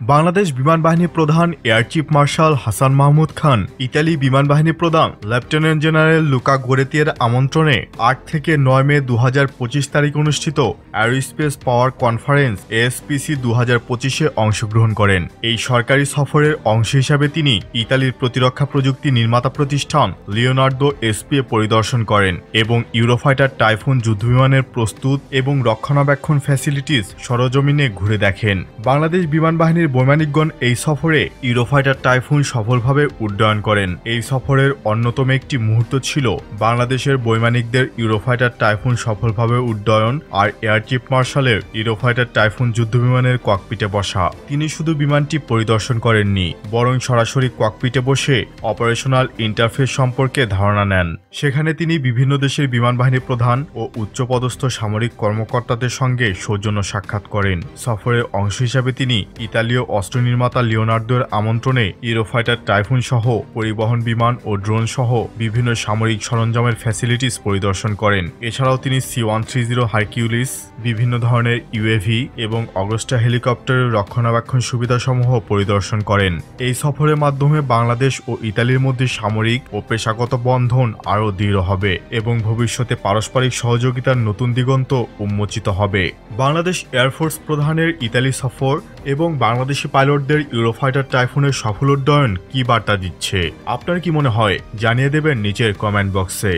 বাংলাদেশ বিমান বাহিনী প্রধান air chief marshal Hasan Mahmud Khan Italy বিমান বাহিনী প্রধান লেফটেন্যান্ট জেনারেল লুকা গোরেতিয়ার আমন্ত্রণে ৮ থেকে ৯ মে ২০২৫ তারিখ অনুষ্ঠিত অ্যারোস্পেস পাওয়ার কনফারেন্স এএসপিসি ২০২৫-এ অংশগ্রহণ করেন। এই সরকারি সফরের অংশ হিসাবে তিনি ইতালির প্রতিরক্ষা প্রযুক্তি নির্মাতা প্রতিষ্ঠান লিওনার্দো এসপিএ পরিদর্শন করেন এবং ইউরোফাইটার টাইফুন যুদ্ধবিমানের প্রস্তুত এবং রক্ষণাবেক্ষণ ফ্যাসিলিটিস সরজমিনে ঘুরে দেখেন। বাংলাদেশ বিমান বাহিনীর বৈমানিকগণ এই সফরে ইউরোফাইটার টাইফুন সফলভাবে উড্ডয়ন করেন। এই সফরের অন্যতম একটি মুহূর্ত ছিল বাংলাদেশের বৈমানিকদের ইউরোফাইটার টাইফুন সফলভাবে উড্ডয়ন আর এয়ার চিফ মার্শালের ইউরোফাইটার টাইফুন যুদ্ধবিমানের ককপিটে বসা। তিনি শুধু বিমানটি পরিদর্শন করেননি, বরং সরাসরি ককপিটে বসে অপারেশনাল ইন্টারফেস সম্পর্কে ধারণা নেন। সেখানে তিনি বিভিন্ন দেশের বিমান বাহিনী প্রধান ও উচ্চপদস্থ সামরিক কর্মকর্তাদের সঙ্গে সৌজন্য সাক্ষাৎ করেন। সফরের অংশ হিসাবে তিনি ইতালীয় অস্ত্র নির্মাতা লিওনার্দোর আমন্ত্রণে ইউরোফাইটার টাইফুন সহ পরিবহন বিমান ও ড্রোন সহ বিভিন্ন সামরিক সরঞ্জামের ফ্যাসিলিটিস পরিদর্শন করেন। এছাড়াও তিনি C-130 হারকিউলিস, বিভিন্ন ধরনের ইউএভি এবং অগস্টা হেলিকপ্টারের রক্ষণাবেক্ষণ সুবিধাসমূহ পরিদর্শন করেন। এই সফরের মাধ্যমে বাংলাদেশ ও ইতালির মধ্যে সামরিক ও পেশাগত বন্ধন আরও দৃঢ় হবে এবং ভবিষ্যতে পারস্পরিক সহযোগিতার নতুন দিগন্ত উন্মোচিত হবে। বাংলাদেশ এয়ারফোর্স প্রধানের ইতালি সফর এবং বাংলাদেশি পাইলটদের ইউরোফাইটার টাইফুনের সফল উড্ডয়ন কি বার্তা দিচ্ছে? আপনার কি মনে হয়? জানিয়ে দেবেন নিচের কমেন্ট বক্সে।